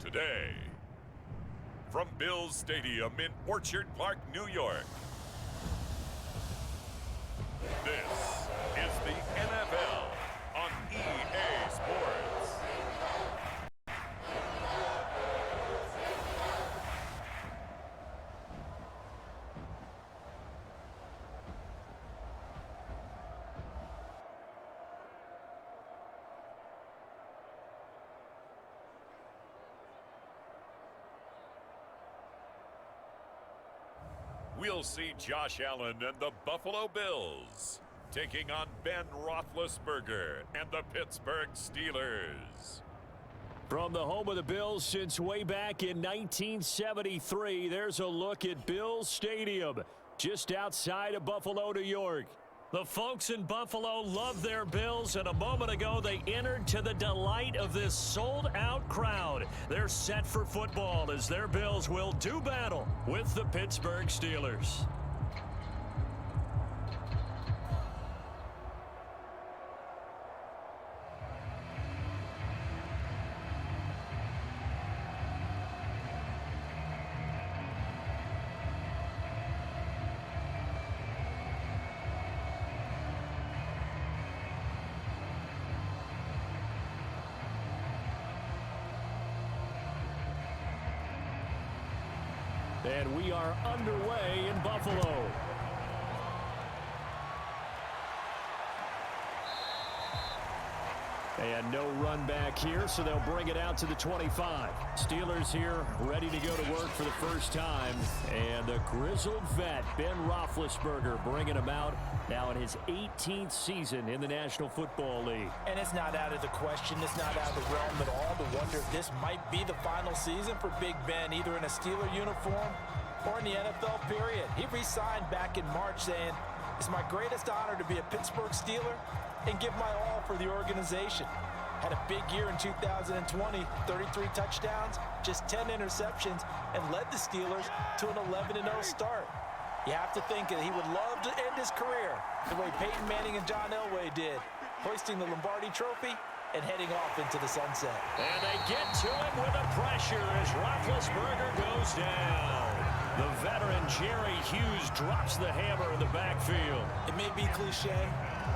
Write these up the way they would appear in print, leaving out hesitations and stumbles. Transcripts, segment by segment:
today. From Bills Stadium in Orchard Park, New York, this is the NFL on EA Sports. We'll see Josh Allen and the Buffalo Bills taking on Ben Roethlisberger and the Pittsburgh Steelers. From the home of the Bills since way back in 1973, there's a look at Bills Stadium just outside of Buffalo, New York. The folks in Buffalo love their Bills, and a moment ago they entered to the delight of this sold-out crowd. They're set for football as their Bills will do battle with the Pittsburgh Steelers. And we are underway in Buffalo. And no run back here, so they'll bring it out to the 25. Steelers here ready to go to work for the first time. And the grizzled vet, Ben Roethlisberger, bringing him out now in his 18th season in the National Football League. And it's not out of the question. It's not out of the realm at all to wonder if this might be the final season for Big Ben, either in a Steeler uniform or in the NFL period. He re-signed back in March saying, "It's my greatest honor to be a Pittsburgh Steeler and give my all for the organization." Had a big year in 2020, 33 touchdowns, just 10 interceptions, and led the Steelers to an 11-0 start. You have to think that he would love to end his career the way Peyton Manning and John Elway did, hoisting the Lombardi Trophy and heading off into the sunset. And they get to him with the pressure as Roethlisberger goes down. The veteran Jerry Hughes drops the hammer in the backfield. It may be cliche,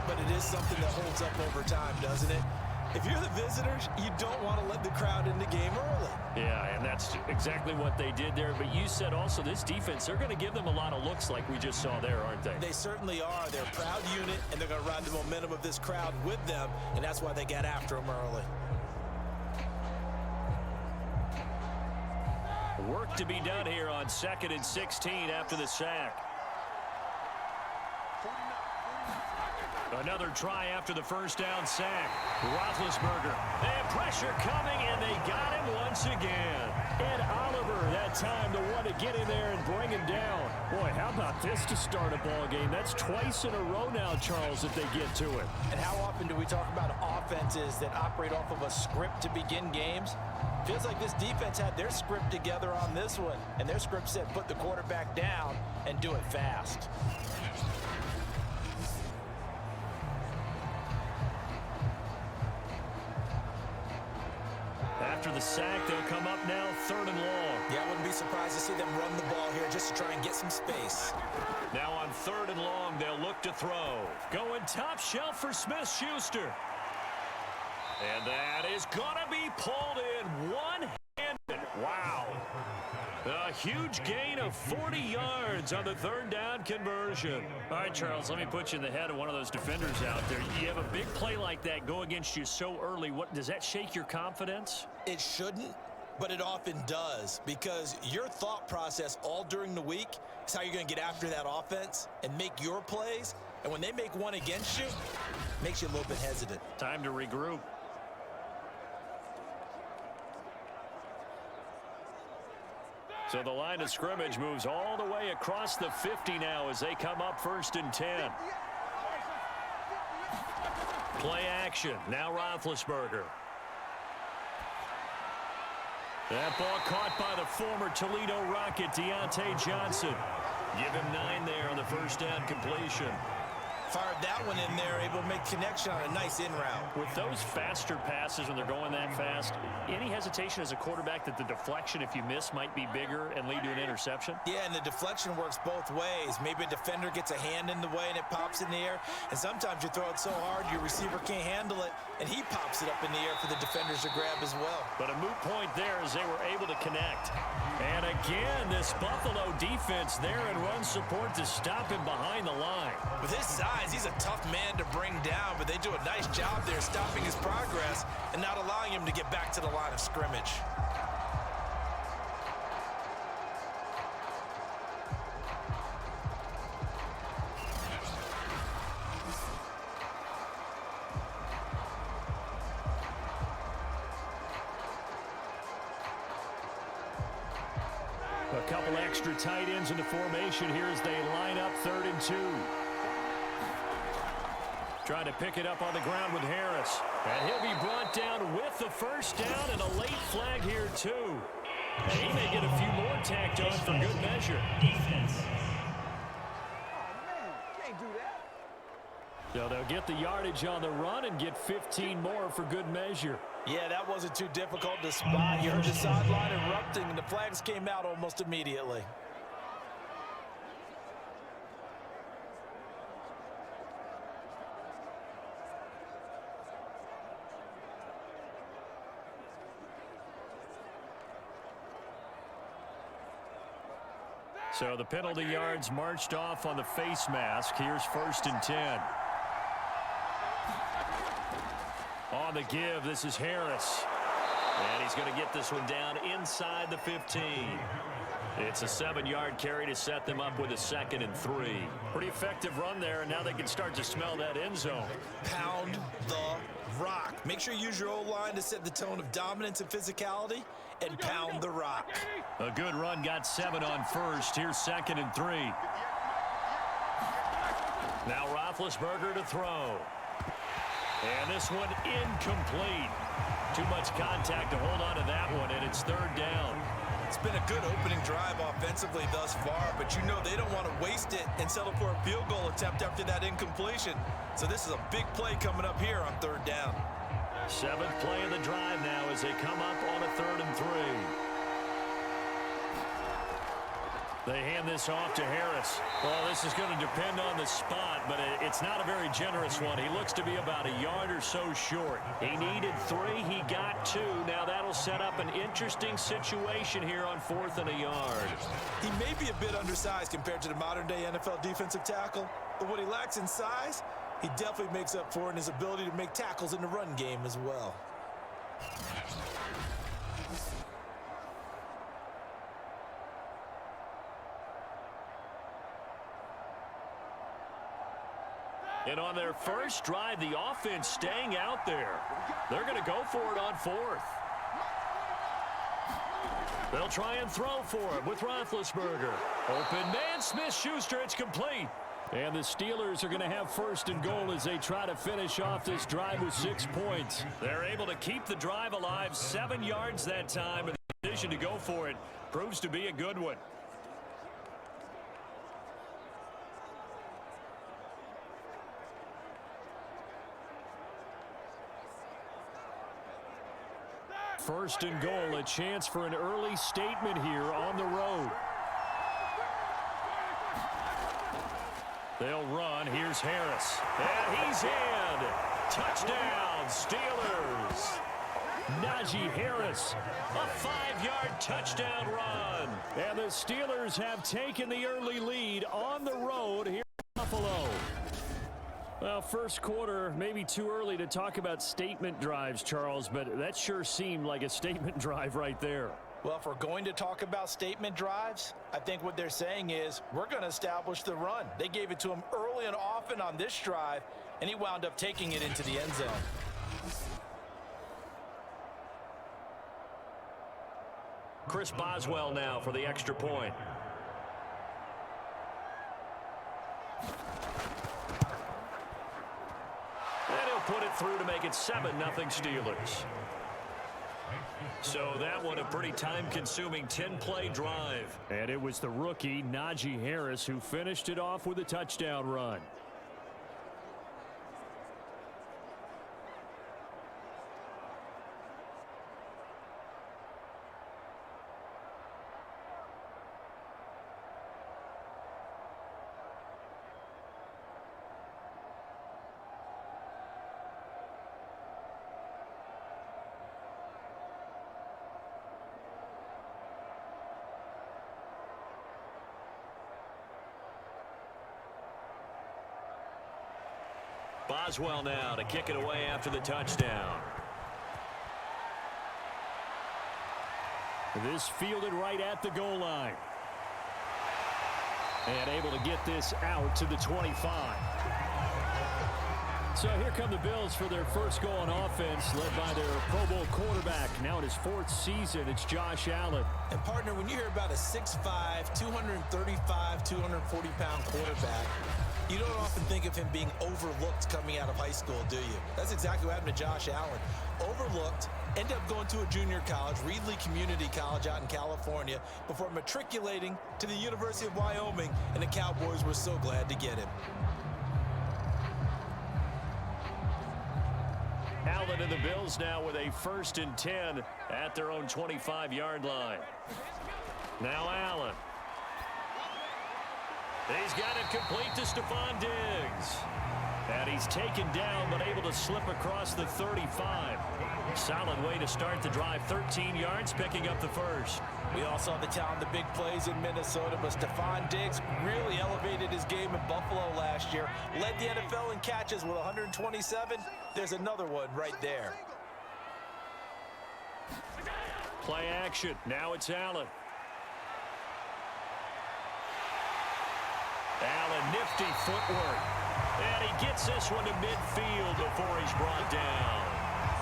but it is something that holds up over time, doesn't it? If you're the visitors, you don't want to let the crowd in the game early. Yeah, and that's exactly what they did there. But you said also this defense, they're going to give them a lot of looks like we just saw there, aren't they? They certainly are. They're a proud unit, and they're going to ride the momentum of this crowd with them, and that's why they got after them early. Work to be done here on 2nd and 16 after the sack. Another try after the first down sack. Roethlisberger. They have pressure coming, and they got him once again. Ed Oliver, that time, the one to get in there and bring him down. Boy, how about this to start a ball game? That's twice in a row now, Charles, if they get to it. And how often do we talk about offenses that operate off of a script to begin games? Feels like this defense had their script together on this one, and their script said put the quarterback down and do it fast. After the sack, they'll come up now 3rd and long. Yeah, I wouldn't be surprised to see them run the ball here just to try and get some space. Now on 3rd and long, they'll look to throw. Going top shelf for Smith-Schuster. And that is going to be pulled in one-handed. Wow. A huge gain of 40 yards on the 3rd down conversion. All right, Charles, let me put you in the head of one of those defenders out there. You have a big play like that go against you so early. What does that shake your confidence? It shouldn't, but it often does, because your thought process all during the week is how you're going to get after that offense and make your plays. And when they make one against you, it makes you a little bit hesitant. Time to regroup. So the line of scrimmage moves all the way across the 50 now as they come up 1st and 10. Play action. Now Roethlisberger. That ball caught by the former Toledo Rocket, Deontay Johnson. Give him 9 there on the first down completion. fired that one in there, able to make connection on a nice in route. With those faster passes when they're going that fast, any hesitation as a quarterback that the deflection, if you miss, might be bigger and lead to an interception? Yeah, and the deflection works both ways. Maybe a defender gets a hand in the way and it pops in the air, and sometimes you throw it so hard your receiver can't handle it, and he pops it up in the air for the defenders to grab as well. But a moot point there as they were able to connect. And again, this Buffalo defense there in run support to stop him behind the line. With his size, he's a tough man to bring down, but they do a nice job there stopping his progress and not allowing him to get back to the line of scrimmage. A couple extra tight ends in the formation here as they line up 3rd and 2. Trying to pick it up on the ground with Harris. And he'll be brought down with the first down and a late flag here too. And he may get a few more tacked on for good measure. So they'll get the yardage on the run and get 15 more for good measure. Yeah, that wasn't too difficult to spot. You heard the sideline erupting, and the flags came out almost immediately. So the penalty yards marched off on the face mask. Here's 1st and 10. On the give, this is Harris. And he's going to get this one down inside the 15. It's a 7-yard carry to set them up with a 2nd and 3. Pretty effective run there, and now they can start to smell that end zone. Pound the rock. Make sure you use your O-line to set the tone of dominance and physicality, and pound the rock. A good run, got 7 on 1st. Here's 2nd and 3. Now Roethlisberger to throw. And this one incomplete. Too much contact to hold on to that one, and it's 3rd down. It's been a good opening drive offensively thus far, but you know they don't want to waste it and settle for a field goal attempt after that incompletion. So this is a big play coming up here on 3rd down. 7th play of the drive now as they come up on a 3rd and 3. They hand this off to Harris. Well, this is going to depend on the spot, but it's not a very generous one. He looks to be about a yard or so short. He needed 3. He got 2. Now that'll set up an interesting situation here on 4th and a yard. He may be a bit undersized compared to the modern-day NFL defensive tackle, but what he lacks in size, he definitely makes up for in his ability to make tackles in the run game as well. And on their first drive, the offense staying out there. They're going to go for it on 4th. They'll try and throw for it with Roethlisberger. Open man, Smith-Schuster, it's complete. And the Steelers are going to have 1st and goal as they try to finish off this drive with 6 points. They're able to keep the drive alive, 7 yards that time, and the decision to go for it proves to be a good one. First and goal, a chance for an early statement here on the road. They'll run. Here's Harris. And he's in. Touchdown, Steelers. Najee Harris, a 5-yard touchdown run. And the Steelers have taken the early lead on the road here in Buffalo. Well, first quarter, maybe too early to talk about statement drives, Charles, but that sure seemed like a statement drive right there. Well, if we're going to talk about statement drives, I think what they're saying is we're going to establish the run. They gave it to him early and often on this drive, and he wound up taking it into the end zone. Chris Boswell now for the extra point. And he'll put it through to make it 7-0 Steelers. So that one a pretty time-consuming 10-play drive. And it was the rookie, Najee Harris, who finished it off with a touchdown run. Boswell now to kick it away after the touchdown. This fielded right at the goal line. And able to get this out to the 25. So here come the Bills for their first goal on offense, led by their Pro Bowl quarterback. Now in his 4th season, it's Josh Allen. And, partner, when you hear about a 6'5", 235, 240-pound quarterback, you don't often think of him being overlooked coming out of high school, do you? That's exactly what happened to Josh Allen. Overlooked, ended up going to a junior college, Reedley Community College out in California, before matriculating to the University of Wyoming, and the Cowboys were so glad to get him. Allen and the Bills now with a 1st and 10 at their own 25-yard line. Now Allen. He's got it complete to Stephon Diggs. And he's taken down but able to slip across the 35. Solid way to start the drive. 13 yards, picking up the first. We all saw the talent, the big plays in Minnesota, but Stephon Diggs really elevated his game in Buffalo last year. Led the NFL in catches with 127. There's another one right there. Play action. Now it's Allen. Allen, nifty footwork. And he gets this one to midfield before he's brought down.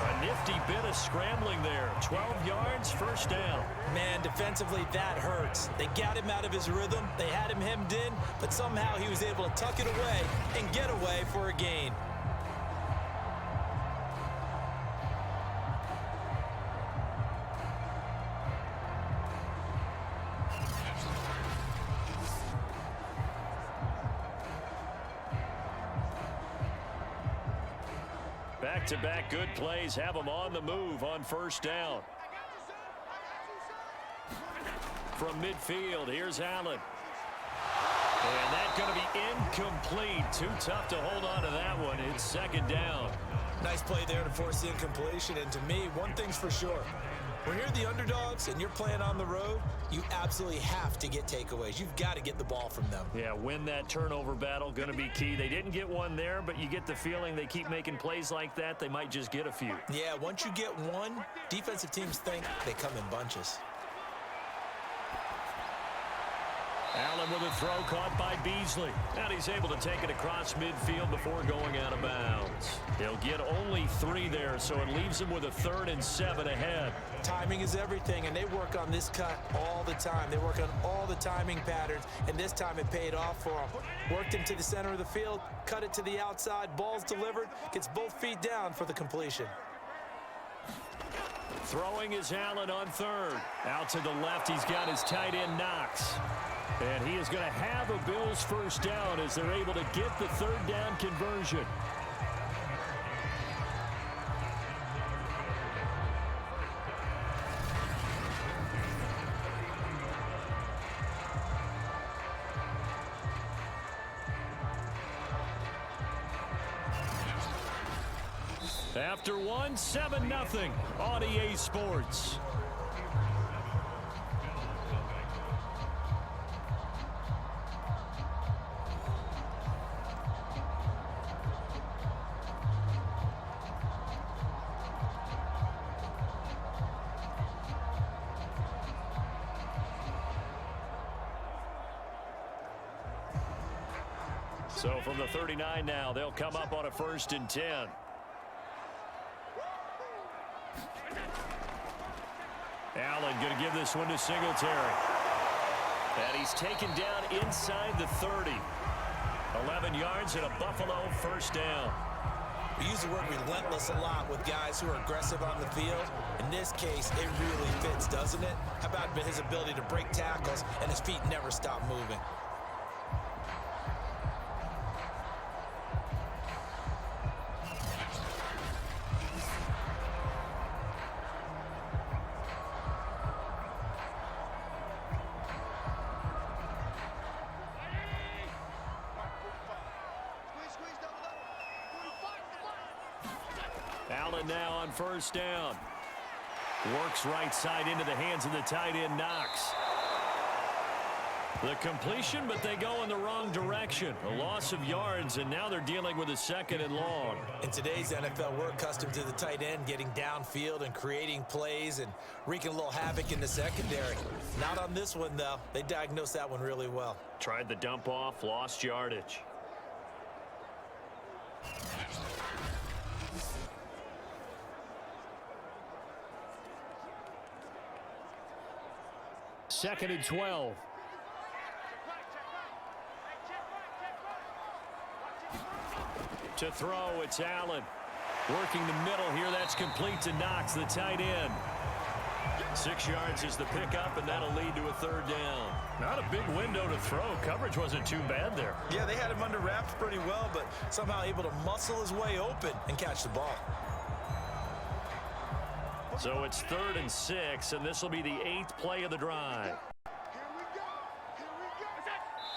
A nifty bit of scrambling there. 12 yards, first down. Man, defensively, that hurts. They got him out of his rhythm. They had him hemmed in, but somehow he was able to tuck it away and get away for a gain. Back-to-back good plays have them on the move on first down. From midfield, here's Allen. And that's going to be incomplete. Too tough to hold on to that one. It's 2nd down. Nice play there to force the incompletion. And to me, one thing's for sure. When you're the underdogs and you're playing on the road, you absolutely have to get takeaways. You've got to get the ball from them. Yeah, win that turnover battle, going to be key. They didn't get one there, but you get the feeling they keep making plays like that, they might just get a few. Yeah, once you get one, defensive teams think they come in bunches. Allen with a throw caught by Beasley. And he's able to take it across midfield before going out of bounds. He'll get only 3 there, so it leaves him with a 3rd and 7 ahead. Timing is everything, and they work on this cut all the time. They work on all the timing patterns, and this time it paid off for him. Worked him to the center of the field, cut it to the outside, ball's delivered, gets both feet down for the completion. Throwing is Allen on 3rd. Out to the left, he's got his tight end Knox. And he is going to have a Bills first down as they're able to get the 3rd down conversion. After one, 7-0 on EA Sports. So from the 39 now, they'll come up on a 1st and 10. Allen going to give this one to Singletary. And he's taken down inside the 30. 11 yards and a Buffalo first down. We use the word relentless a lot with guys who are aggressive on the field. In this case, it really fits, doesn't it? How about his ability to break tackles and his feet never stop moving? Allen now on first down. Works right side into the hands of the tight end Knox. The completion, but they go in the wrong direction. A loss of yards, and now they're dealing with a 2nd and long. In today's NFL, we're accustomed to the tight end getting downfield and creating plays and wreaking a little havoc in the secondary. Not on this one, though. They diagnosed that one really well. Tried the dump off, lost yardage. Second and 12. To throw, it's Allen. Working the middle here, that's complete to Knox, the tight end. 6 yards is the pickup, and that'll lead to a 3rd down. Not a big window to throw. Coverage wasn't too bad there. Yeah, they had him under wraps pretty well, but somehow able to muscle his way open and catch the ball. So it's 3rd and 6, and this will be the 8th play of the drive.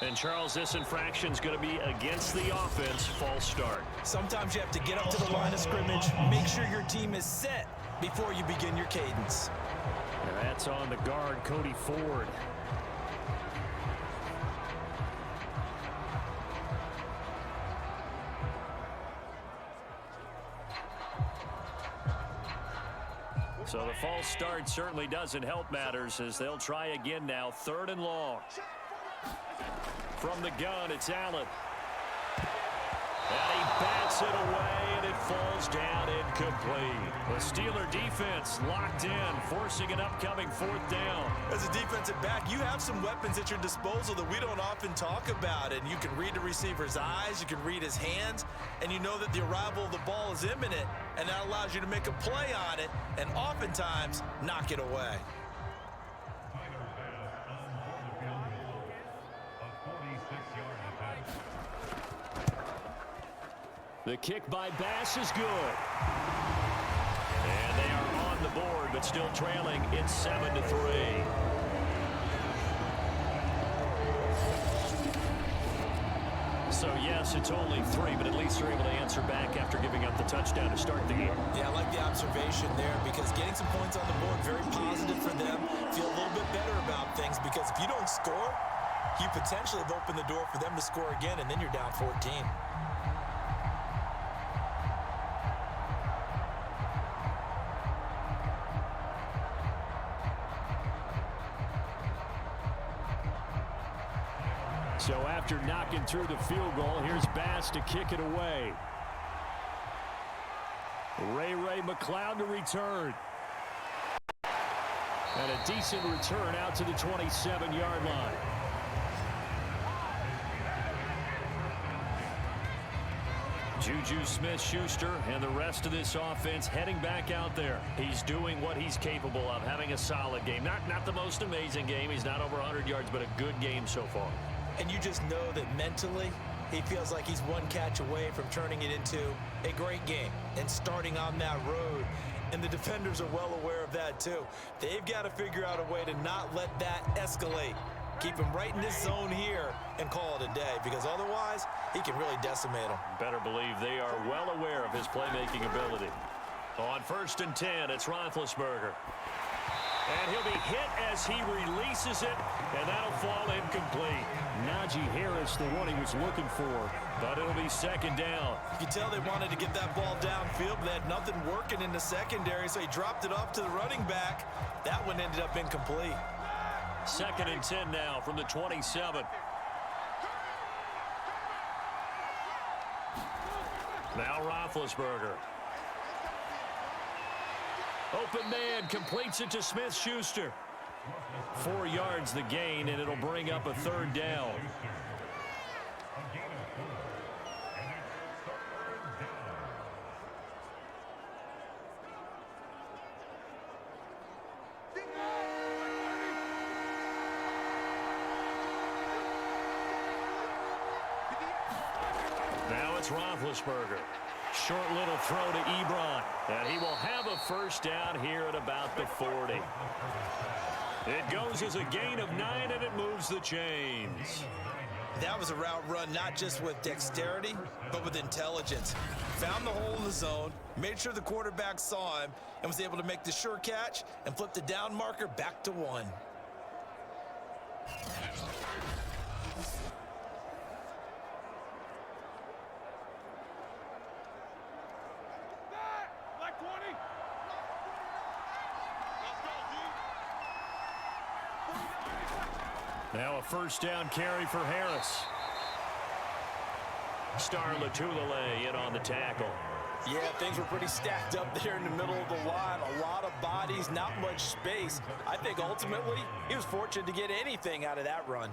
And, Charles, this infraction's going to be against the offense. False start. Sometimes you have to get up to the line of scrimmage, make sure your team is set before you begin your cadence. And that's on the guard, Cody Ford. So the false start certainly doesn't help matters as they'll try again now. 3rd and long. From the gun, it's Allen. And he bats it away, and it falls down incomplete. The Steeler defense locked in, forcing an upcoming 4th down. As a defensive back, you have some weapons at your disposal that we don't often talk about. And you can read the receiver's eyes, you can read his hands, and you know that the arrival of the ball is imminent, and that allows you to make a play on it and oftentimes knock it away. The kick by Bass is good. And they are on the board, but still trailing. It's 7-3. So, yes, it's only 3, but at least they're able to answer back after giving up the touchdown to start the game. Yeah, I like the observation there because getting some points on the board, very positive for them. Feel a little bit better about things because if you don't score, you potentially have opened the door for them to score again, and then you're down 14. So after knocking through the field goal, here's Bass to kick it away. Ray McLeod to return. And a decent return out to the 27-yard line. Juju Smith-Schuster and the rest of this offense heading back out there. He's doing what he's capable of, having a solid game. Not the most amazing game. He's not over 100 yards, but a good game so far. And you just know that mentally, he feels like he's one catch away from turning it into a great game and starting on that road. And the defenders are well aware of that, too. They've got to figure out a way to not let that escalate. Keep him right in this zone here and call it a day, because otherwise, he can really decimate them. Better believe they are well aware of his playmaking ability. On 1st and 10, it's Roethlisberger. And he'll be hit as he releases it, and that'll fall incomplete. Najee Harris, the one he was looking for. But it'll be 2nd down. You can tell they wanted to get that ball downfield, but they had nothing working in the secondary, so he dropped it off to the running back. That one ended up incomplete. 2nd and 10 now from the 27. Now Roethlisberger. Open man completes it to Smith-Schuster. 4 yards the gain, and it'll bring up a 3rd down. Now it's Roethlisberger. Short little throw to Ebron. And he will have a 1st down here at about the 40. It goes as a gain of 9, and it moves the chains. That was a route run not just with dexterity, but with intelligence. Found the hole in the zone, made sure the quarterback saw him, and was able to make the sure catch and flip the down marker back to 1. Now a first down carry for Harris. Star Latulele in on the tackle. Yeah, things were pretty stacked up there in the middle of the line. A lot of bodies, not much space. I think ultimately he was fortunate to get anything out of that run.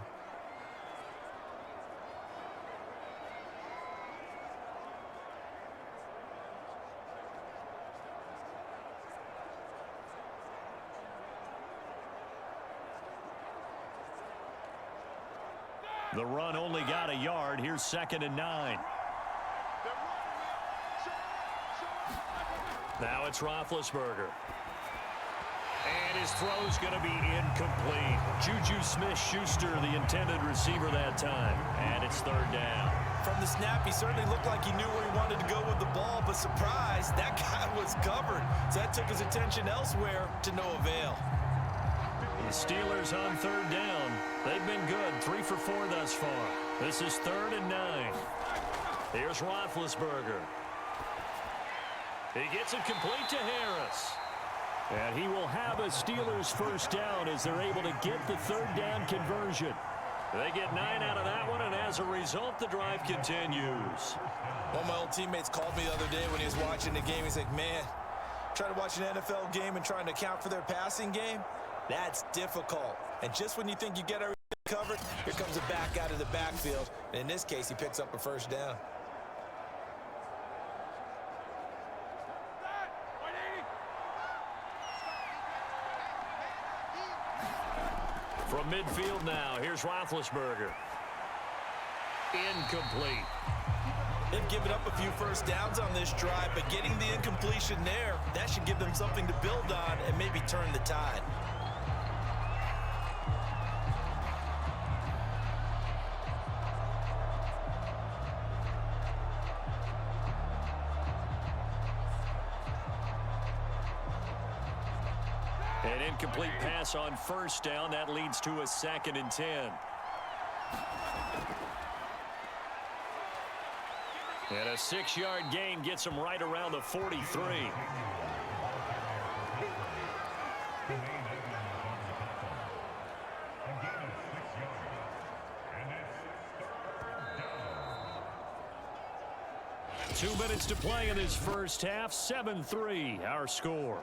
The run only got a yard. Here's 2nd and 9. Now it's Roethlisberger. And his throw's going to be incomplete. Juju Smith-Schuster, the intended receiver that time. And it's 3rd down. From the snap, he certainly looked like he knew where he wanted to go with the ball, but surprise, that guy was covered. So that took his attention elsewhere to no avail. The Steelers on 3rd down. They've been good, 3 for 4 thus far. This is 3rd and 9. Here's Roethlisberger. He gets it complete to Harris. And he will have a Steelers first down as they're able to get the 3rd down conversion. They get 9 out of that one, and as a result, the drive continues. One of my old teammates called me the other day when he was watching the game. He's like, man, trying to watch an NFL game and trying to account for their passing game, that's difficult. And just when you think you get everything covered, here comes a back out of the backfield. And in this case, he picks up a first down. From midfield now, here's Roethlisberger. Incomplete. They've given up a few first downs on this drive, but getting the incompletion there, that should give them something to build on and maybe turn the tide. An incomplete pass on first down. That leads to a 2nd and 10. And a 6-yard gain gets him right around the 43. Two minutes to play in this first half. 7-3 our score.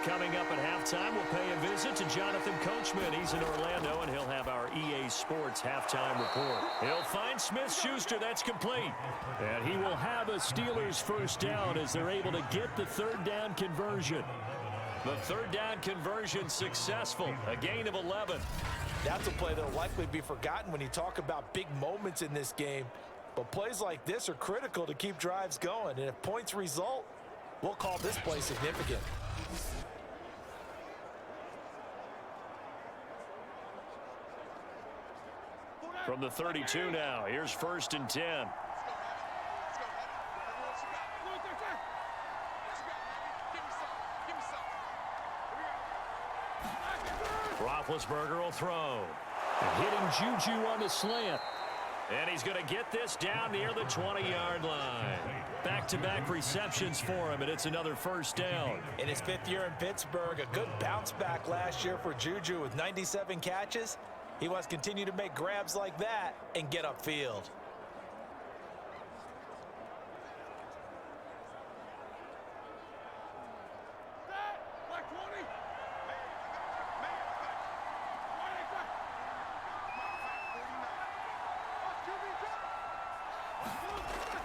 Coming up at halftime, we'll pay a visit to Jonathan Coachman. He's in Orlando, and he'll have our EA Sports halftime report. He'll find Smith-Schuster. That's complete. And he will have a Steelers first down as they're able to get the 3rd down conversion. The 3rd down conversion successful. A gain of 11. That's a play that will likely be forgotten when you talk about big moments in this game. But plays like this are critical to keep drives going. And if points result, we'll call this play significant. From the 32 now, here's 1st and 10. Roethlisberger will throw. Hitting Juju on the slant. And he's going to get this down near the 20-yard line. Back-to-back receptions for him, and it's another first down. In his 5th year in Pittsburgh, a good bounce back last year for Juju with 97 catches. He wants to continue to make grabs like that and get upfield.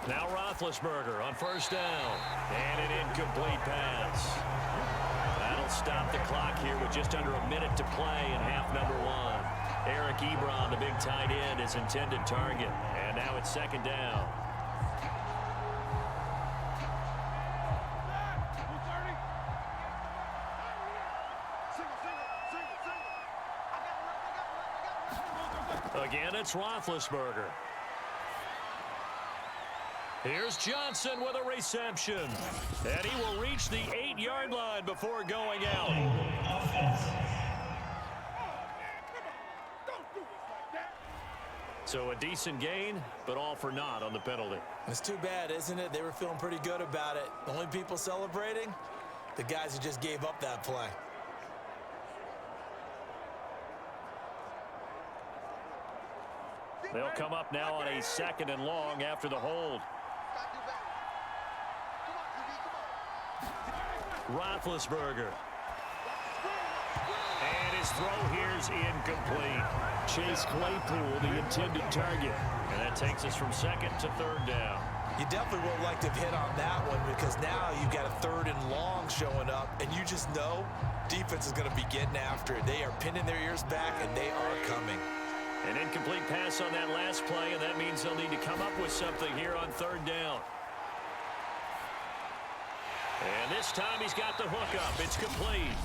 Now Roethlisberger on first down. And an incomplete pass. That'll stop the clock here with just under a minute to play in half number 1. Eric Ebron, the big tight end, is intended target. And now it's 2nd down. Again, it's Roethlisberger. Here's Johnson with a reception. And he will reach the 8-yard line before going out. So a decent gain, but all for naught on the penalty. It's too bad, isn't it? They were feeling pretty good about it. The only people celebrating, the guys who just gave up that play. They'll come up now on a 2nd and long after the hold. Roethlisberger. And his throw here's incomplete. Chase Claypool, the intended target. And that takes us from 2nd to 3rd down. You definitely would like to have hit on that one because now you've got a 3rd and long showing up, and you just know defense is going to be getting after it. They are pinning their ears back, and they are coming. An incomplete pass on that last play, and that means they'll need to come up with something here on 3rd down. And this time he's got the hook up. It's complete.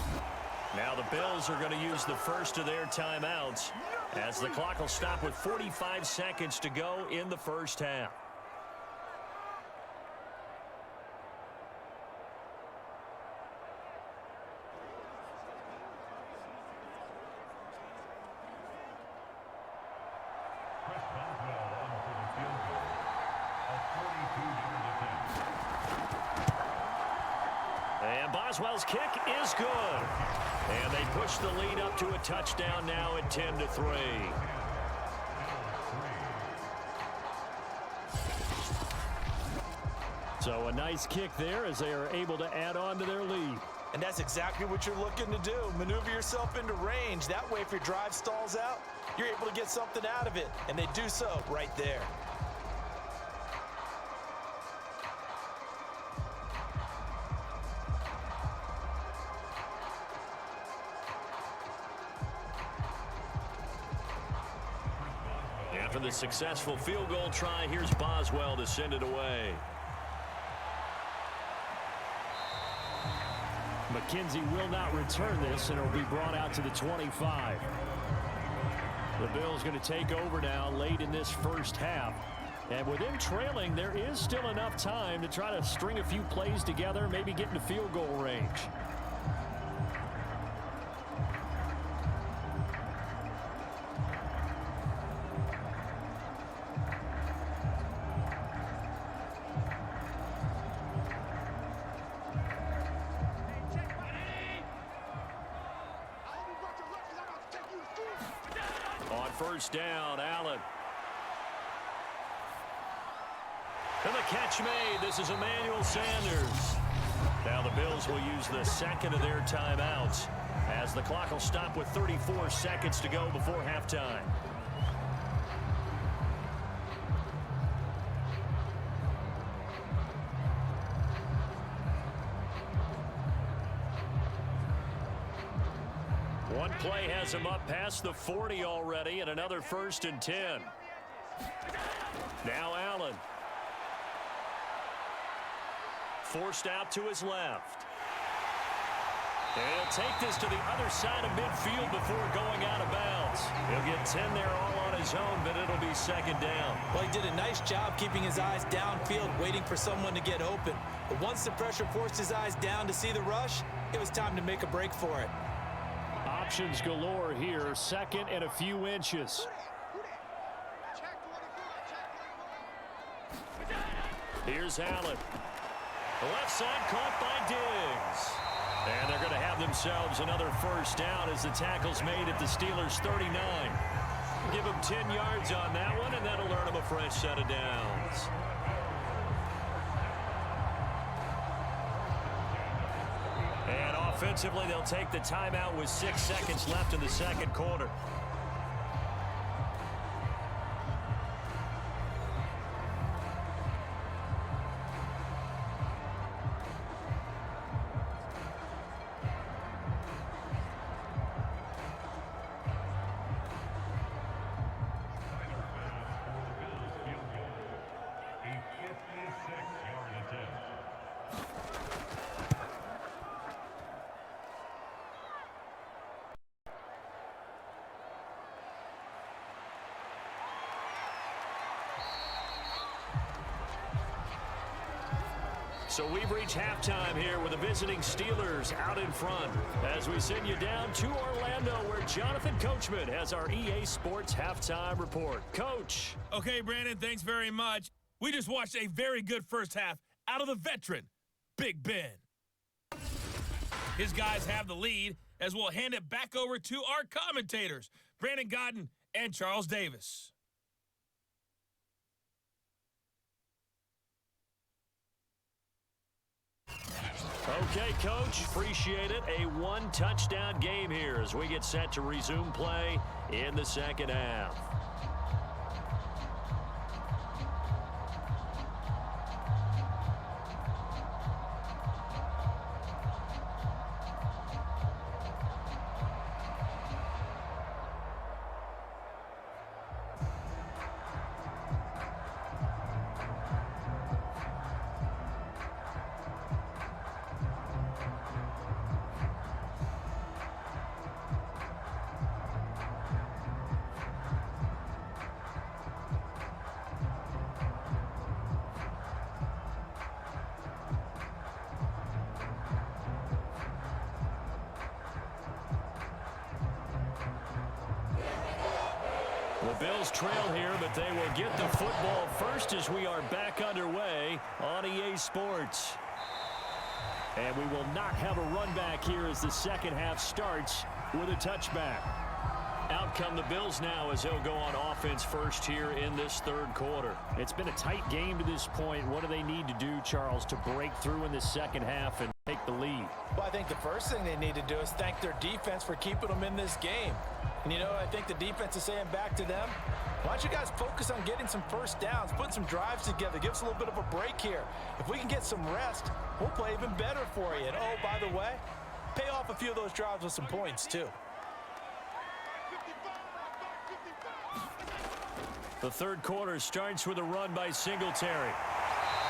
Now the Bills are going to use the first of their timeouts as the clock will stop with 45 seconds to go in the first half. And Boswell's kick is good. And they push the lead up to a touchdown now at 10-3. So a nice kick there as they are able to add on to their lead. And that's exactly what you're looking to do. Maneuver yourself into range. That way, if your drive stalls out, you're able to get something out of it. And they do so right there. After the successful field goal try, here's Boswell to send it away. McKenzie will not return this, and it will be brought out to the 25. The Bills going to take over now late in this first half. And with them trailing, there is still enough time to try to string a few plays together, maybe get into field goal range. On first down, Allen. And the catch made. This is Emmanuel Sanders. Now the Bills will use the second of their timeouts as the clock will stop with 34 seconds to go before halftime. One play has him up past the 40 already, and another 1st and 10. Now Allen. Forced out to his left. And he'll take this to the other side of midfield before going out of bounds. He'll get 10 there all on his own, but it'll be 2nd down. Well, he did a nice job keeping his eyes downfield, waiting for someone to get open. But once the pressure forced his eyes down to see the rush, it was time to make a break for it. Options galore here. 2nd and a few inches. Here's Allen. The left side caught by Diggs. And they're going to have themselves another 1st down as the tackle's made at the Steelers' 39. Give them 10 yards on that one, and that'll earn them a fresh set of downs. And offensively, they'll take the timeout with 6 seconds left in the second quarter. So we've reached halftime here with the visiting Steelers out in front as we send you down to Orlando where Jonathan Coachman has our EA Sports halftime report. Coach. Okay, Brandon, thanks very much. We just watched a very good first half out of the veteran, Big Ben. His guys have the lead as we'll hand it back over to our commentators, Brandon Godden and Charles Davis. Okay, Coach, appreciate it. A one-touchdown game here as we get set to resume play in the second half. The Bills trail here, but they will get the football first as we are back underway on EA Sports. And we will not have a run back here as the second half starts with a touchback. Out come the Bills now as they'll go on offense first here in this third quarter. It's been a tight game to this point. What do they need to do, Charles, to break through in the second half and take the lead? Well, I think the first thing they need to do is thank their defense for keeping them in this game. And, you know, I think the defense is saying back to them, why don't you guys focus on getting some first downs, putting some drives together, give us a little bit of a break here. If we can get some rest, we'll play even better for you. And, oh, by the way, pay off a few of those drives with some points, too. The third quarter starts with a run by Singletary.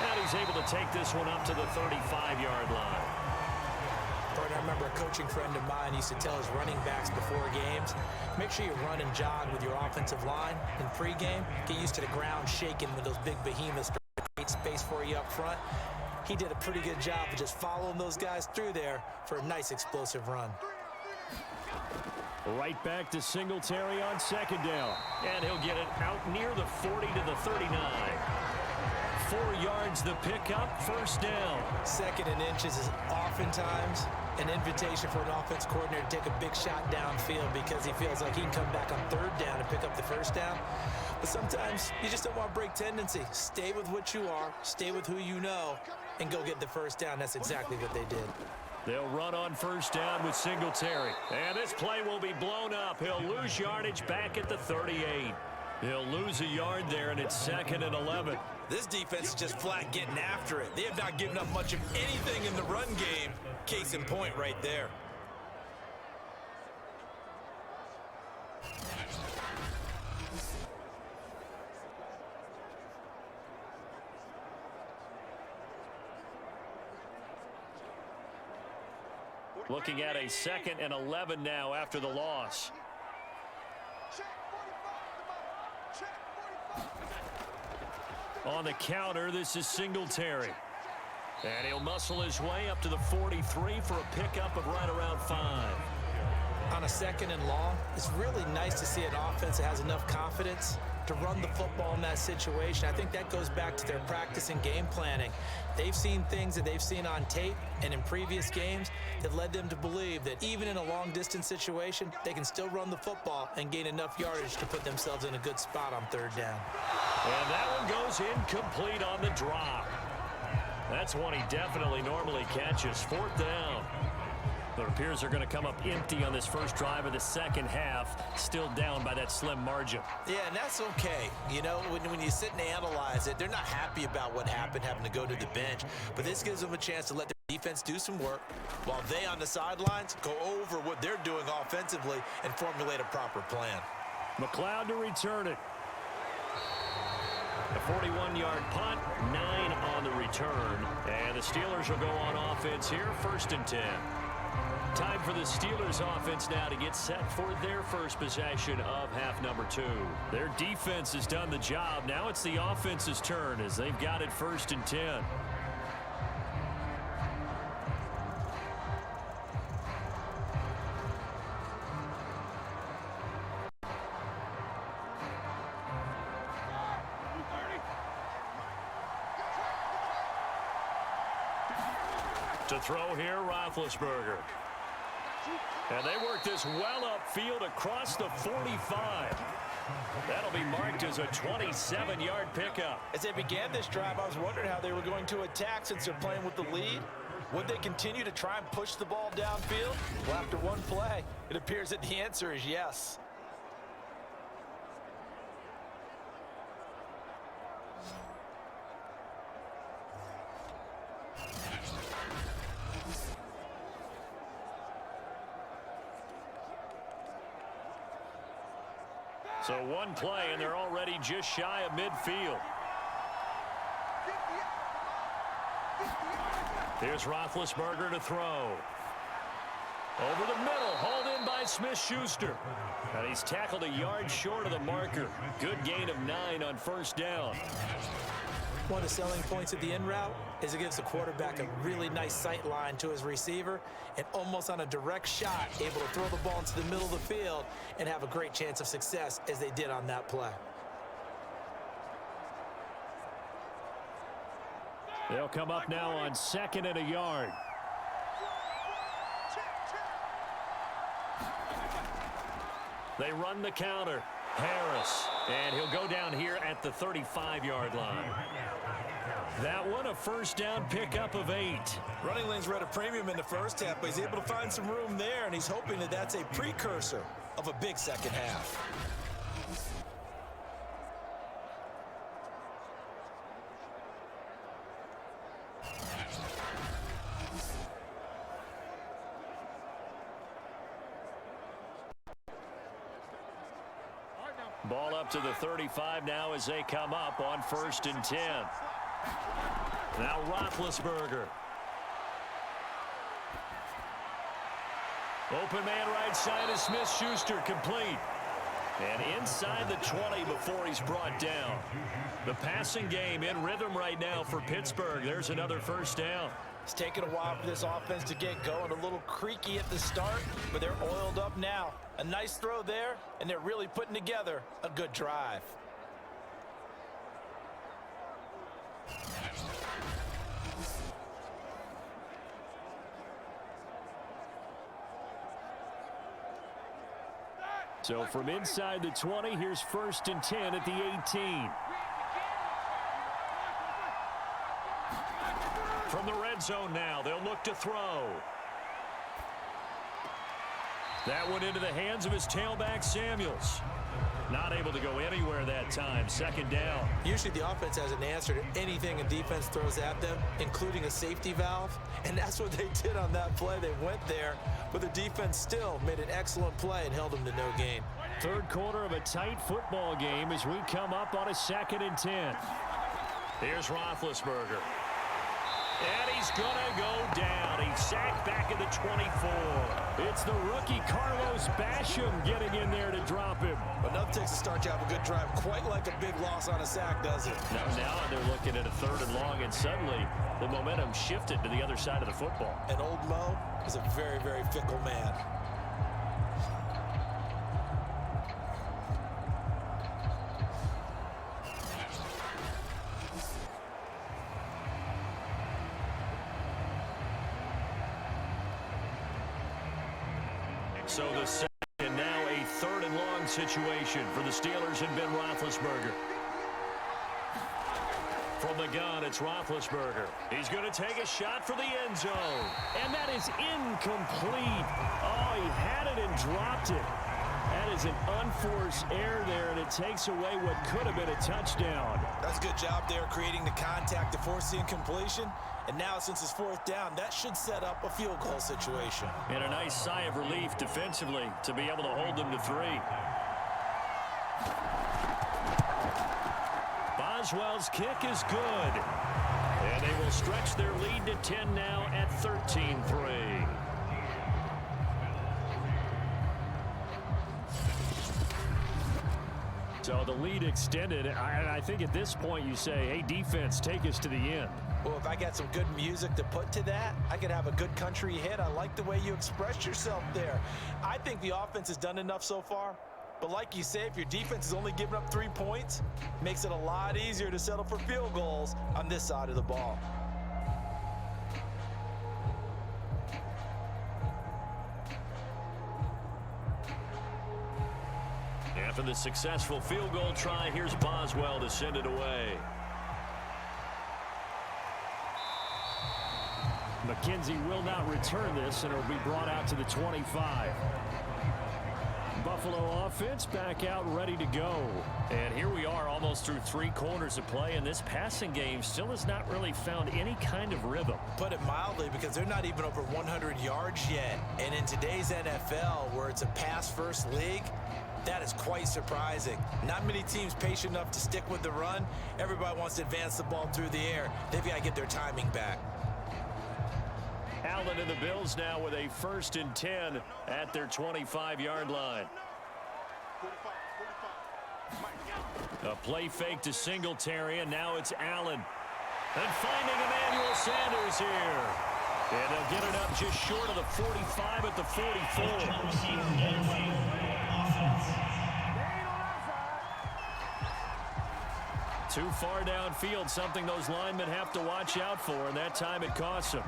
And he's able to take this one up to the 35-yard line. I remember a coaching friend of mine used to tell his running backs before games, make sure you run and jog with your offensive line in pregame. Get used to the ground shaking with those big behemoths to create space for you up front. He did a pretty good job of just following those guys through there for a nice explosive run. Right back to Singletary on second down. And he'll get it out near the 40 to the 39. 4 yards the pickup, first down. Second and inches is oftentimes an invitation for an offense coordinator to take a big shot downfield because he feels like he can come back on third down and pick up the first down. But sometimes you just don't want to break tendency. Stay with what you are, stay with who you know, and go get the first down. That's exactly what they did. They'll run on first down with Singletary. And this play will be blown up. He'll lose yardage back at the 38. He'll lose a yard there, and it's second and 11. This defense is just flat getting after it. They have not given up much of anything in the run game. Case in point right there. Looking at a second and 11 now after the loss. On the counter, this is Singletary. And he'll muscle his way up to the 43 for a pickup of right around 5. On a second and long, it's really nice to see an offense that has enough confidence to run the football in that situation. I think that goes back to their practice and game planning. They've seen things that they've seen on tape and in previous games that led them to believe that even in a long-distance situation, they can still run the football and gain enough yardage to put themselves in a good spot on third down. And that one goes incomplete on the drop. That's one he definitely normally catches. Fourth down. It appears they're going to come up empty on this first drive of the second half, still down by that slim margin. Yeah, and that's okay. You know, when you sit and analyze it, they're not happy about what happened, having to go to the bench. But this gives them a chance to let their defense do some work while they on the sidelines go over what they're doing offensively and formulate a proper plan. McLeod to return it. A 41-yard punt, 9 on the return. And the Steelers will go on offense here, first and 10. Time for the Steelers offense now to get set for their first possession of half number 2. Their defense has done the job. Now it's the offense's turn as they've got it first and 10. To throw here, Roethlisberger. And they work this well upfield across the 45. That'll be marked as a 27-yard pickup. As they began this drive, I was wondering how they were going to attack since they're playing with the lead. Would they continue to try and push the ball downfield? Well, after one play, it appears that the answer is yes. So one play, and they're already just shy of midfield. Here's Roethlisberger to throw. Over the middle, hauled in by Smith-Schuster. And he's tackled a yard short of the marker. Good gain of 9 on first down. One of the selling points of the in route is it gives the quarterback a really nice sight line to his receiver and almost on a direct shot able to throw the ball into the middle of the field and have a great chance of success as they did on that play. They'll come up now on 2nd and a yard. They run the counter. Harris. And he'll go down here at the 35-yard line. That one, a first down pickup of 8. Running lanes were at a premium in the first half, but he's able to find some room there, and he's hoping that that's a precursor of a big second half. Ball up to the 35 now as they come up on 1st and 10. Now Roethlisberger. Open man right side is Smith-Schuster, complete. And inside the 20 before he's brought down. The passing game in rhythm right now for Pittsburgh. There's another first down. It's taken a while for this offense to get going. A little creaky at the start, but they're oiled up now. A nice throw there, and they're really putting together a good drive. So from inside the 20, here's 1st and 10 at the 18. From the red zone now, they'll look to throw. That one into the hands of his tailback, Samuels. Not able to go anywhere that time. 2nd down. Usually the offense has an answer to anything a defense throws at them, including a safety valve. And that's what they did on that play. They went there, but the defense still made an excellent play and held them to no gain. 3rd quarter of a tight football game as we come up on a 2nd and 10. Here's Roethlisberger. And he's going to go down. He's sacked back at the 24. It's the rookie Carlos Basham getting in there to drop him. Enough takes to start you have a good drive. Quite like a big loss on a sack, does it? Now they're looking at a 3rd and long, and suddenly the momentum shifted to the other side of the football. And old Mo is a very, very fickle man. So the second, now a 3rd and long situation for the Steelers and Ben Roethlisberger. From the gun, it's Roethlisberger. He's going to take a shot for the end zone. And that is incomplete. Oh, he had it and dropped it. That is an unforced error there, and it takes away what could have been a touchdown. That's a good job there creating the contact to force the incompletion. And now, since it's 4th down, that should set up a field goal situation. And a nice sigh of relief defensively to be able to hold them to 3. Boswell's kick is good. And they will stretch their lead to 10 now at 13-3. So the lead extended. I think at this point you say, hey, defense, take us to the end. Well, if I got some good music to put to that, I could have a good country hit. I like the way you expressed yourself there. I think the offense has done enough so far. But like you say, if your defense is only giving up 3 points, it makes it a lot easier to settle for field goals on this side of the ball. After the successful field goal try, here's Boswell to send it away. McKenzie will not return this, and it'll be brought out to the 25. Buffalo offense back out ready to go. And here we are almost through 3 quarters of play, and this passing game still has not really found any kind of rhythm. Put it mildly, because they're not even over 100 yards yet. And in today's NFL, where it's a pass-first league, that is quite surprising. Not many teams patient enough to stick with the run. Everybody wants to advance the ball through the air. They've got to get their timing back. Allen and the Bills now with a 1st and 10 at their 25-yard line. A play fake to Singletary, and now it's Allen. And finding Emmanuel Sanders here. And they'll get it up just short of the 45 at the 44. Too far downfield, something those linemen have to watch out for, and that time it costs them.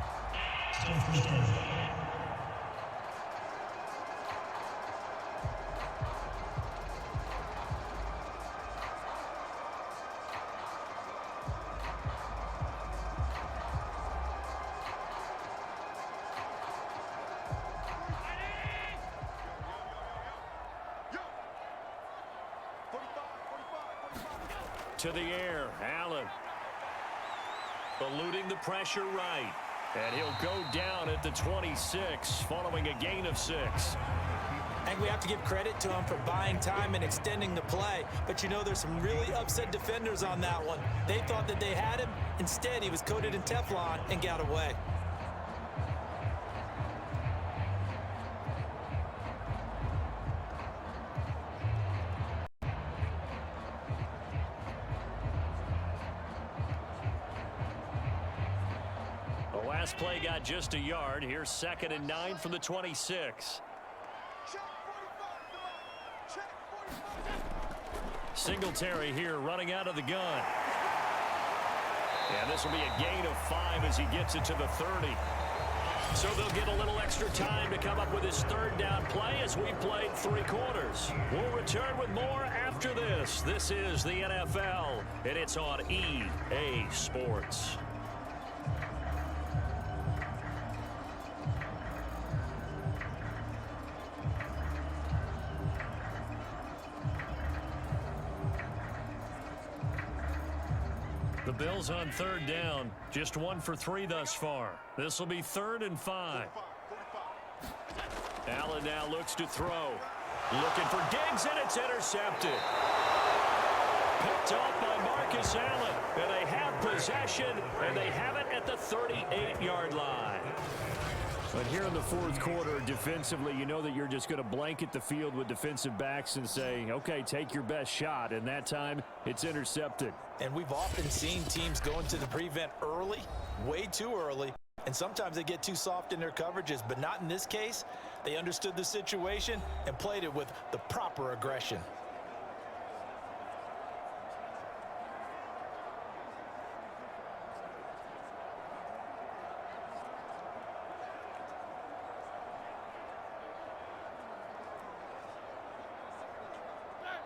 To the air, Allen. Eluding the pressure right. And he'll go down at the 26 following a gain of 6. I think we have to give credit to him for buying time and extending the play. But you know, there's some really upset defenders on that one. They thought that they had him. Instead, he was coated in Teflon and got away. Last play got just a yard. Here's 2nd and 9 from the 26. Singletary here running out of the gun. And this will be a gain of 5 as he gets it to the 30. So they'll get a little extra time to come up with his 3rd down play as we played 3 quarters. We'll return with more after this. This is the NFL, and it's on EA Sports. The Bills on 3rd down, just 1 for 3 thus far. This will be 3rd and 5. Allen now looks to throw. Looking for Diggs, and it's intercepted. Picked off by Marcus Allen, and they have possession, and they have it at the 38-yard line. But here in the 4th quarter, defensively, you know that you're just going to blanket the field with defensive backs and say, okay, take your best shot. And that time, it's intercepted. And we've often seen teams go into the prevent early, way too early, and sometimes they get too soft in their coverages, but not in this case. They understood the situation and played it with the proper aggression.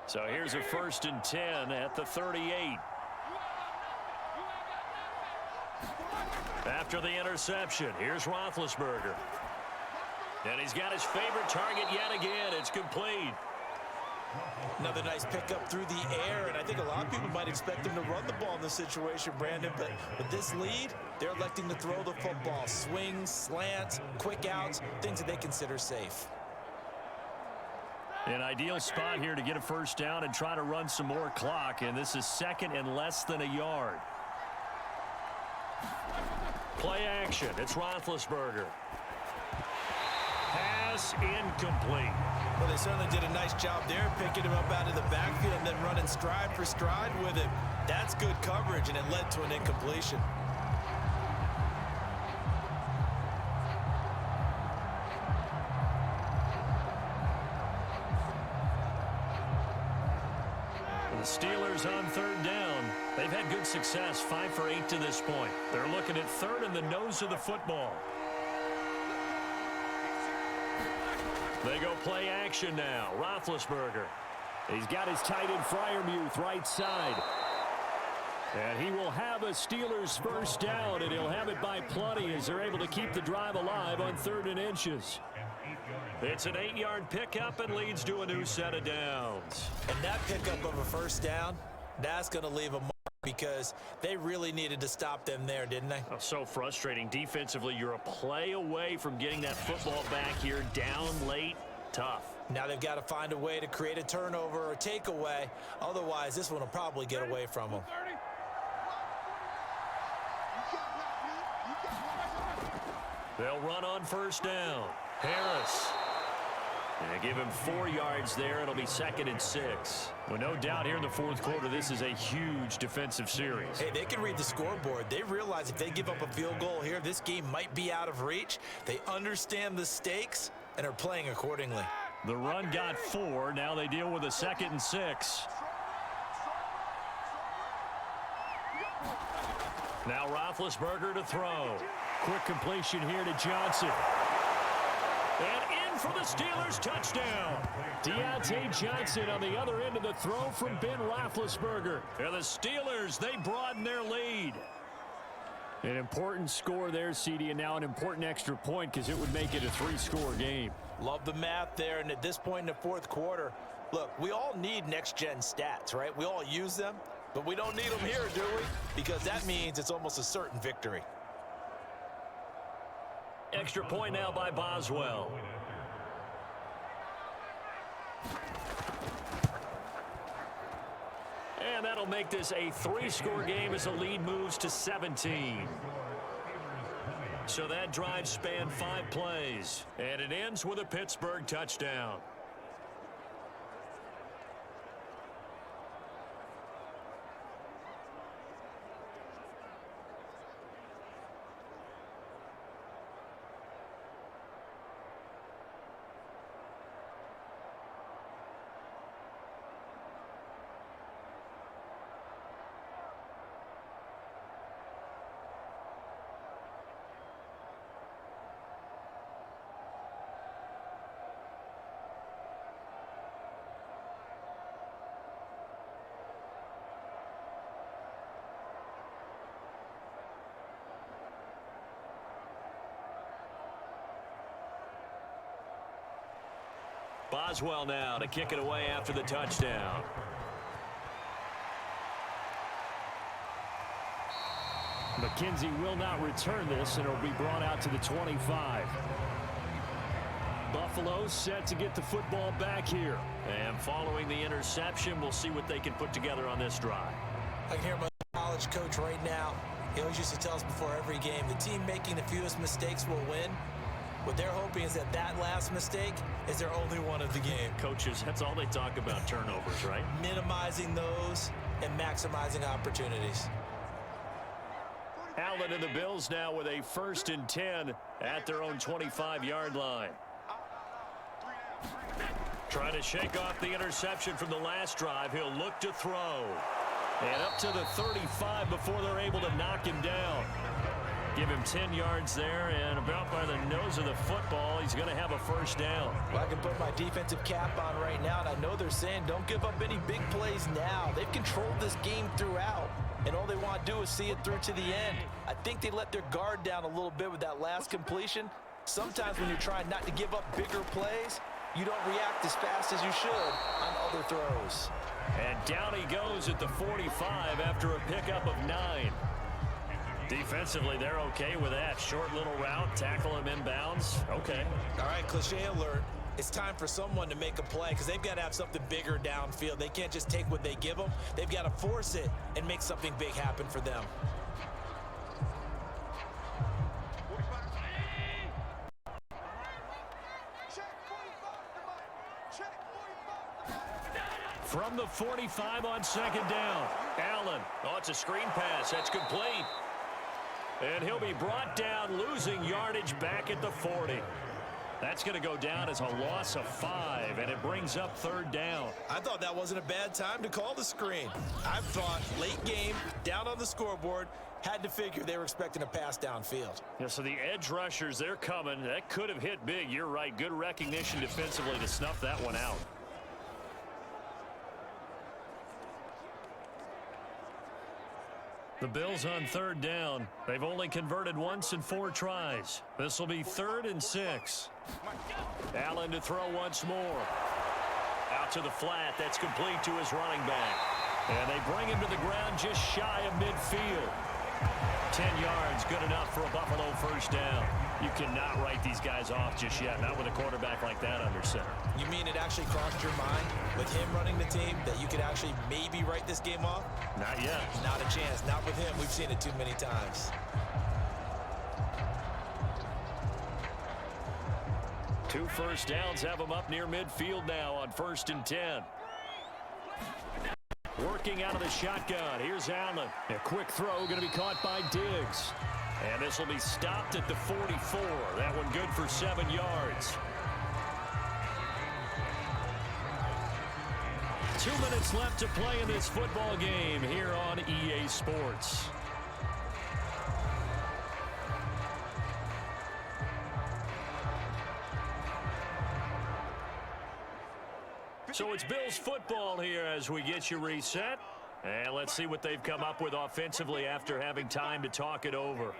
So here's a 1st and 10 at the 38. After the interception, here's Roethlisberger. And he's got his favorite target yet again. It's complete. Another nice pickup through the air, and I think a lot of people might expect him to run the ball in this situation, Brandon, but with this lead, they're electing to throw the football. Swings, slants, quick outs, things that they consider safe. An ideal spot here to get a 1st down and try to run some more clock, and this is 2nd and less than a yard. Play action. It's Roethlisberger. Pass incomplete. Well, they certainly did a nice job there, picking him up out of the backfield and then running stride for stride with him. That's good coverage, and it led to an incompletion. The Steelers on 3rd down. They've had good success, 5 for 8 to this point. They're looking at 3rd and the nose of the football. They go play action now. Roethlisberger. He's got his tight end Freiermuth right side. And he will have a Steelers first down, and he'll have it by plenty as they're able to keep the drive alive on 3rd and inches. It's an 8-yard pickup and leads to a new set of downs. And that pickup of a first down, that's going to leave a mark because they really needed to stop them there, didn't they? Oh, so frustrating. Defensively, you're a play away from getting that football back here down late. Tough. Now they've got to find a way to create a turnover or takeaway. Otherwise, this one will probably get away from them. They'll run on first down. Harris. And give him 4 yards there. It'll be 2nd and 6. Well, no doubt here in the 4th quarter, this is a huge defensive series. Hey, they can read the scoreboard. They realize if they give up a field goal here, this game might be out of reach. They understand the stakes and are playing accordingly. The run got 4. Now they deal with a 2nd and 6. Now Roethlisberger to throw. Quick completion here to Johnson. And in for the Steelers touchdown. Deontay Johnson on the other end of the throw from Ben Roethlisberger. And the Steelers, they broaden their lead. An important score there, CD, and now an important extra point because it would make it a 3-score game. Love the math there, and at this point in the 4th quarter, look, we all need next-gen stats, right? We all use them, but we don't need them here, do we? Because that means it's almost a certain victory. Extra point now by Boswell. And that'll make this a 3-score game as the lead moves to 17. So that drive spanned 5 plays. And it ends with a Pittsburgh touchdown. Boswell now to kick it away after the touchdown. McKenzie will not return this, and it'll be brought out to the 25. Buffalo set to get the football back here. And following the interception, we'll see what they can put together on this drive. I can hear my college coach right now. He always used to tell us before every game, the team making the fewest mistakes will win. What they're hoping is that that last mistake is their only one of the game. Coaches, that's all they talk about, turnovers, right? Minimizing those and maximizing opportunities. Allen and the Bills now with a 1st and 10 at their own 25-yard line. Trying to shake off the interception from the last drive. He'll look to throw. And up to the 35 before they're able to knock him down. Give him 10 yards there, and about by the nose of the football, he's going to have a first down. Well, I can put my defensive cap on right now, and I know they're saying don't give up any big plays now. They've controlled this game throughout, and all they want to do is see it through to the end. I think they let their guard down a little bit with that last completion. Sometimes when you're trying not to give up bigger plays, you don't react as fast as you should on other throws. And down he goes at the 45 after a pickup of 9. Defensively, they're okay with that. Short little route, tackle him inbounds. Okay. All right, cliche alert. It's time for someone to make a play because they've got to have something bigger downfield. They can't just take what they give them. They've got to force it and make something big happen for them. From the 45 on 2nd down. Allen. Oh, it's a screen pass. That's complete. And he'll be brought down, losing yardage back at the 40. That's going to go down as a loss of 5, and it brings up 3rd down. I thought that wasn't a bad time to call the screen. I thought late game, down on the scoreboard, had to figure they were expecting a pass downfield. Yeah, so the edge rushers, they're coming. That could have hit big. You're right. Good recognition defensively to snuff that one out. The Bills on third down. They've only converted once in 4 tries. This will be 3rd and 6. Allen to throw once more. Out to the flat. That's complete to his running back. And they bring him to the ground just shy of midfield. 10 yards, good enough for a Buffalo first down. You cannot write these guys off just yet, not with a quarterback like that under center. You mean it actually crossed your mind with him running the team that you could actually maybe write this game off? Not yet. Not a chance. Not with him. We've seen it too many times. Two first downs have them up near midfield now on 1st and 10. Working out of the shotgun. Here's Allen. A quick throw going to be caught by Diggs. And this will be stopped at the 44. That one good for 7 yards. 2 minutes left to play in this football game here on EA Sports. So it's Bills football here as we get you reset. And let's see what they've come up with offensively after having time to talk it over.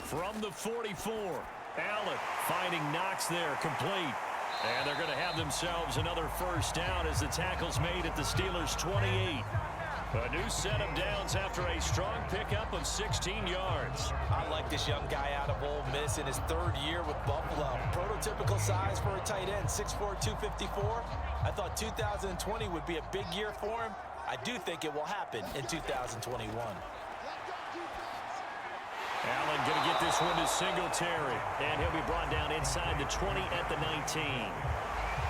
From the 44, Allen finding Knox there, complete. And they're going to have themselves another first down as the tackle's made at the Steelers' 28. A new set of downs after a strong pickup of 16 yards. I like this young guy out of Ole Miss in his 3rd year with Buffalo. Prototypical size for a tight end, 6'4", 254. I thought 2020 would be a big year for him. I do think it will happen in 2021. Allen going to get this one to Singletary. And he'll be brought down inside the 20 at the 19.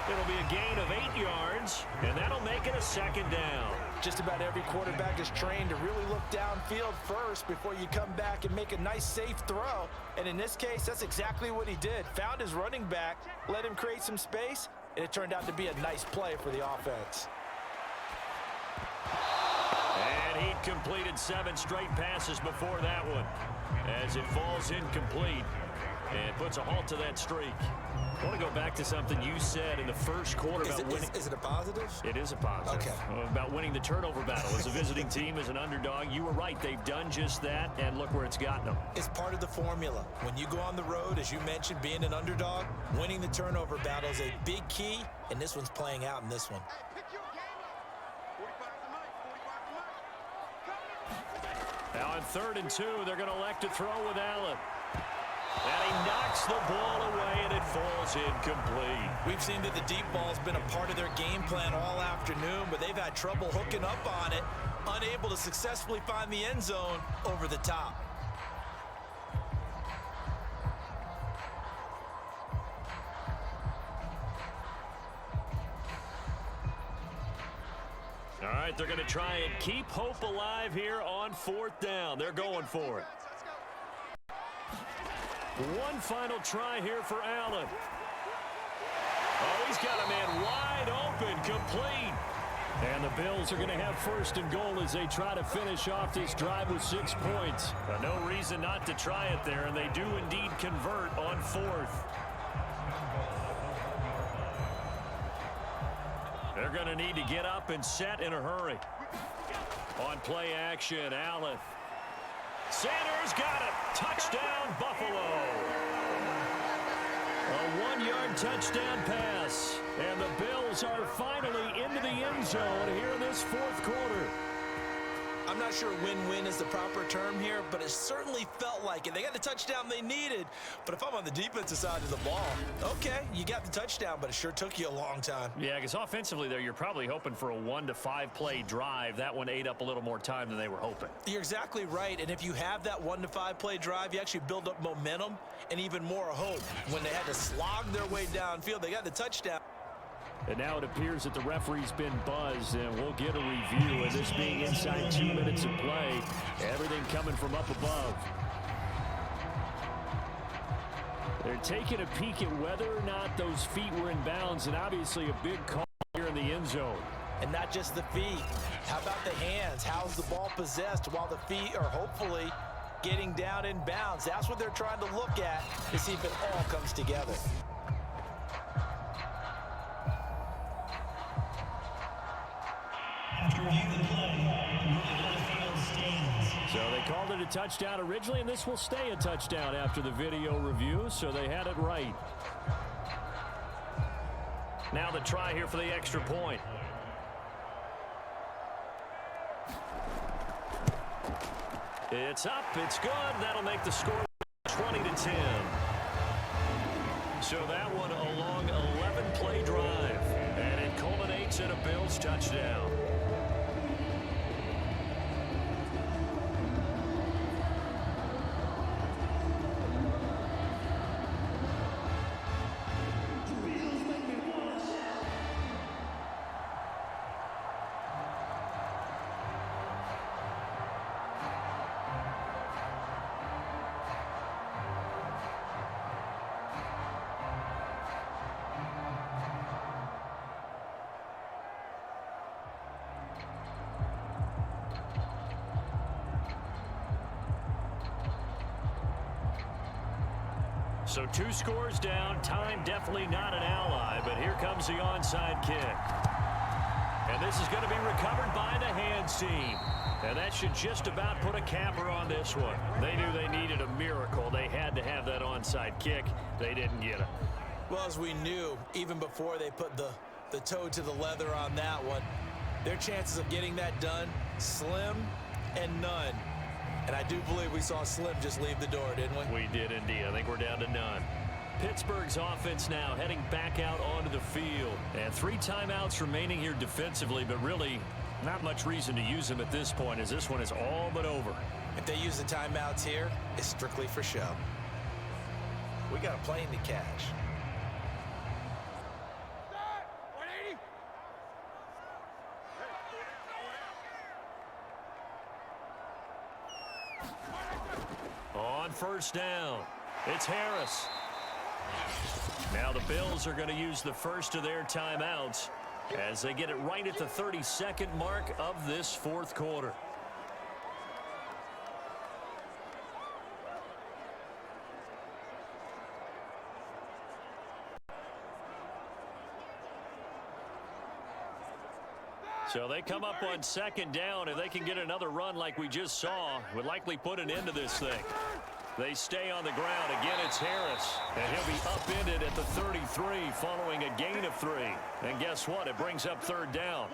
It'll be a gain of 8 yards, and that'll make it a 2nd down. Just about every quarterback is trained to really look downfield first before you come back and make a nice, safe throw. And in this case, that's exactly what he did. Found his running back, let him create some space, and it turned out to be a nice play for the offense. And he completed 7 straight passes before that one as it falls incomplete and puts a halt to that streak. I want to go back to something you said in the first quarter about winning. Is it a positive? It is a positive. Okay. About winning the turnover battle. As a visiting team, as an underdog, you were right. They've done just that, and look where it's gotten them. It's part of the formula. When you go on the road, as you mentioned, being an underdog, winning the turnover battle is a big key, and this one's playing out in this one. Now on 3rd and 2, they're going to elect to throw with Allen. And he knocks the ball away, and it falls incomplete. We've seen that the deep ball's been a part of their game plan all afternoon, but they've had trouble hooking up on it, unable to successfully find the end zone over the top. All right, they're going to try and keep hope alive here on 4th down. They're going for it. One final try here for Allen. Oh, he's got a man wide open, complete. And the Bills are going to have 1st and goal as they try to finish off this drive with 6 points. No reason not to try it there, and they do indeed convert on 4th. They're going to need to get up and set in a hurry. On play action, Allen. Sanders got it. Touchdown, Buffalo. A 1-yard touchdown pass. And the Bills are finally into the end zone here in this 4th quarter. I'm not sure win-win is the proper term here, but it certainly felt like it. They got the touchdown they needed, but if I'm on the defensive side of the ball, okay, you got the touchdown, but it sure took you a long time. Yeah, because offensively there, you're probably hoping for a 1 to 5 play drive. That one ate up a little more time than they were hoping. You're exactly right, and if you have that 1 to 5 play drive, you actually build up momentum and even more hope. When they had to slog their way downfield, they got the touchdown. And now it appears that the referee's been buzzed, and we'll get a review of this being inside 2 minutes of play. Everything coming from up above. They're taking a peek at whether or not those feet were in bounds, and obviously a big call here in the end zone. And not just the feet. How about the hands? How's the ball possessed while the feet are hopefully getting down in bounds? That's what they're trying to look at to see if it all comes together. So touchdown originally, and this will stay a touchdown after the video review, so they had it right. Now the try here for the extra point. It's up, it's good. That'll make the score 20-10. So that one a long 11-play drive, and it culminates in a Bills touchdown. So 2 scores down. Time definitely not an ally, but here comes the onside kick. And this is going to be recovered by the hands team. And that should just about put a capper on this one. They knew they needed a miracle. They had to have that onside kick. They didn't get it. Well, as we knew, even before they put the toe to the leather on that one, their chances of getting that done, slim and none. And I do believe we saw Slim just leave the door, didn't we? We did indeed. I think we're down to none. Pittsburgh's offense now heading back out onto the field. And 3 timeouts remaining here defensively, but really not much reason to use them at this point, as this one is all but over. If they use the timeouts here, it's strictly for show. We got a plane to catch. On first down, it's Harris. Now the Bills are going to use the first of their timeouts as they get it right at the 32nd mark of this 4th quarter. So they come up on 2nd down. If they can get another run like we just saw, would likely put an end to this thing. They stay on the ground. Again, it's Harris. And he'll be upended at the 33 following a gain of 3. And guess what? It brings up 3rd down.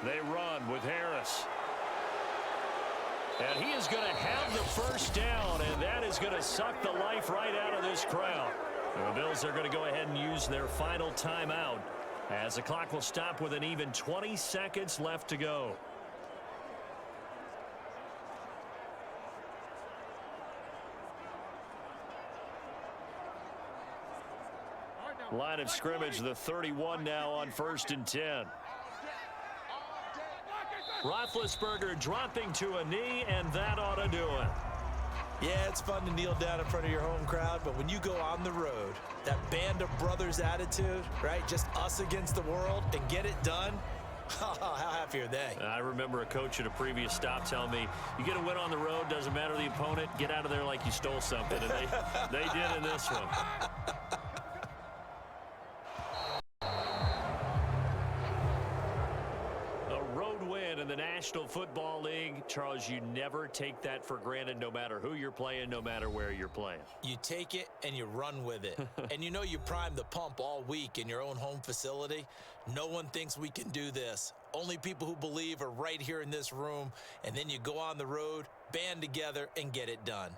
They run with Harris. And he is going to have the first down, and that is going to suck the life right out of this crowd. The Bills are going to go ahead and use their final timeout as the clock will stop with an even 20 seconds left to go. Line of scrimmage, the 31 now on 1st and 10. Roethlisberger dropping to a knee, and that ought to do it. Yeah, it's fun to kneel down in front of your home crowd, but when you go on the road, that band of brothers attitude, right? Just us against the world and get it done. How happy are they? I remember a coach at a previous stop telling me, you get a win on the road, doesn't matter the opponent, get out of there like you stole something. And they did in this one. In the National Football League, Charles, you never take that for granted, no matter who you're playing, no matter where you're playing. You take it and you run with it. And you know you primed the pump all week in your own home facility. No one thinks we can do this. Only people who believe are right here in this room. And then you go on the road, band together, and get it done.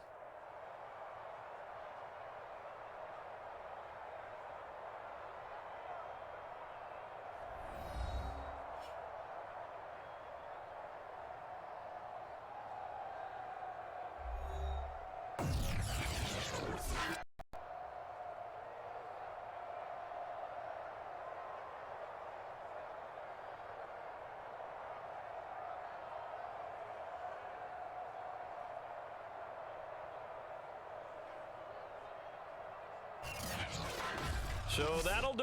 So that'll do